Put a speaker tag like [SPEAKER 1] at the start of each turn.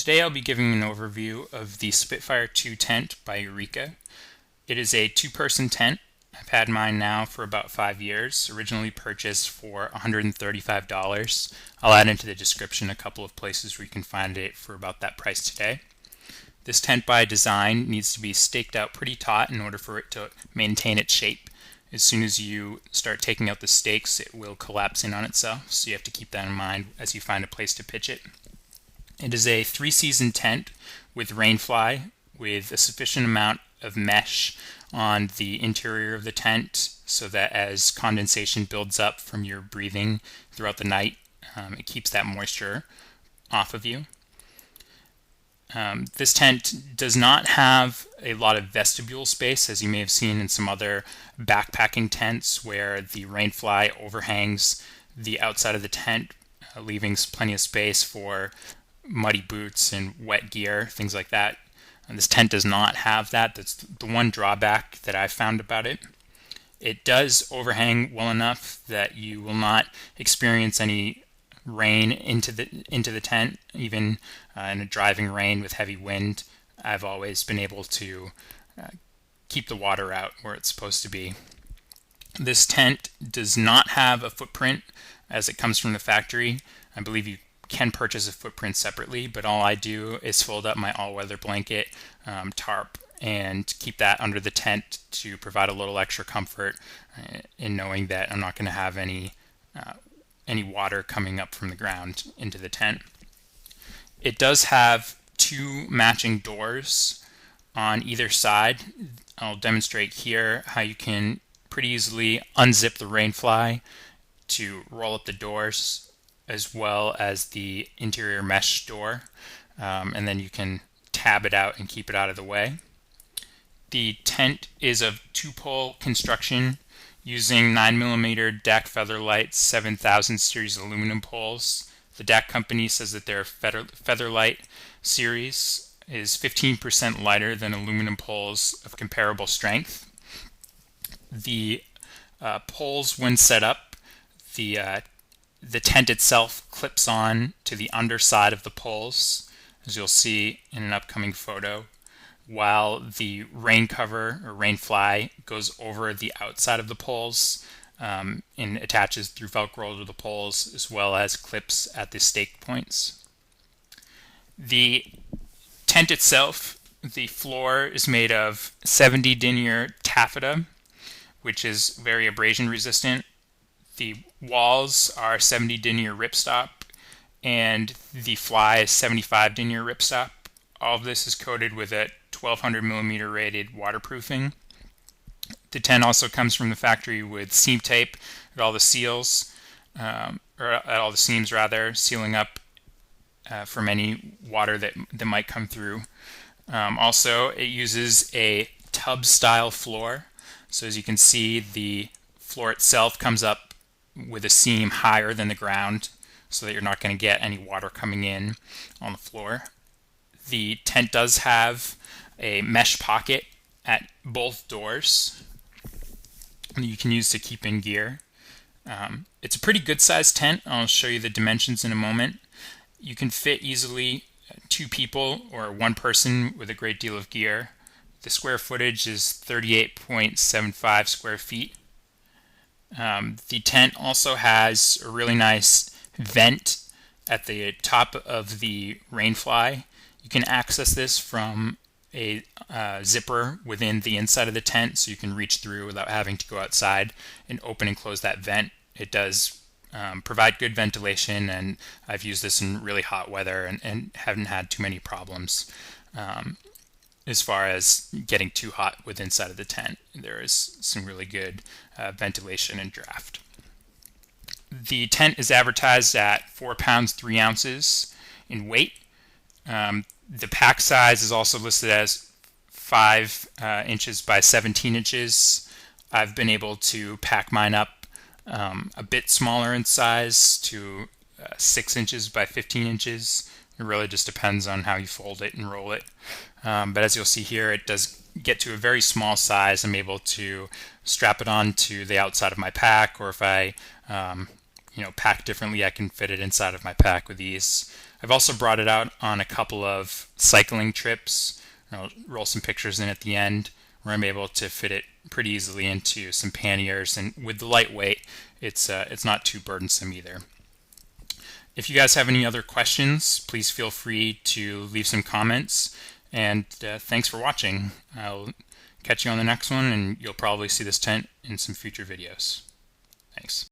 [SPEAKER 1] Today I'll be giving an overview of the Spitfire 2 tent by Eureka. It is a two-person tent. I've had mine now for about 5 years, originally purchased for $135. I'll add into the description a couple of places where you can find it for about that price today. This tent by design needs to be staked out pretty taut in order for it to maintain its shape. As soon as you start taking out the stakes, it will collapse in on itself, so you have to keep that in mind as you find a place to pitch it. It is a 3-season tent with rainfly, with a sufficient amount of mesh on the interior of the tent so that as condensation builds up from your breathing throughout the night, it keeps that moisture off of you. This tent does not have a lot of vestibule space, as you may have seen in some other backpacking tents where the rainfly overhangs the outside of the tent, leaving plenty of space for muddy boots and wet gear, things like that. And this tent does not have that. That's the one drawback that I found about it. It does overhang well enough that you will not experience any rain into the tent, even in a driving rain with heavy wind. I've always been able to keep the water out where it's supposed to be. This tent does not have a footprint as it comes from the factory. I believe you can purchase a footprint separately, but all I do is fold up my all-weather blanket, tarp, and keep that under the tent to provide a little extra comfort in knowing that I'm not going to have any water coming up from the ground into the tent. It does have 2 matching doors on either side. I'll demonstrate here how you can pretty easily unzip the rainfly to roll up the doors, as well as the interior mesh door, and then you can tab it out and keep it out of the way. The tent is of 2-pole construction using 9mm DAC Featherlight 7000 series aluminum poles. The DAC company says that their Featherlight series is 15% lighter than aluminum poles of comparable strength. The poles, when set up, the tent itself clips on to the underside of the poles, as you'll see in an upcoming photo, while the rain cover or rain fly goes over the outside of the poles and attaches through Velcro to the poles, as well as clips at the stake points. The tent itself, the floor is made of 70 denier taffeta, which is very abrasion resistant. The walls are 70 denier ripstop, and the fly is 75 denier ripstop. All of this is coated with a 1200mm rated waterproofing. The tent also comes from the factory with seam tape at all the seals, or at all the seams rather, sealing up from any water that might come through. Also, it uses a tub-style floor. So as you can see, the floor itself comes up with a seam higher than the ground so that you're not going to get any water coming in on the floor. The tent does have a mesh pocket at both doors that you can use to keep in gear. It's a pretty good sized tent. I'll show you the dimensions in a moment. You can fit easily 2 people or 1 person with a great deal of gear. The square footage is 38.75 square feet. The tent also has a really nice vent at the top of the rainfly. You can access this from a zipper within the inside of the tent, so you can reach through without having to go outside and open and close that vent. It does provide good ventilation, and I've used this in really hot weather and haven't had too many problems as far as getting too hot with inside of the tent. There is some really good ventilation and draft. The tent is advertised at 4 pounds 3 ounces in weight. The pack size is also listed as 5 inches by 17 inches. I've been able to pack mine up a bit smaller in size to 6 inches by 15 inches. It really just depends on how you fold it and roll it. But as you'll see here, it does get to a very small size. I'm able to strap it onto the outside of my pack, or if I pack differently, I can fit it inside of my pack with ease. I've also brought it out on a couple of cycling trips. I'll roll some pictures in at the end where I'm able to fit it pretty easily into some panniers, and with the lightweight, it's not too burdensome either. If you guys have any other questions, please feel free to leave some comments, and thanks for watching. I'll catch you on the next one, and you'll probably see this tent in some future videos. Thanks.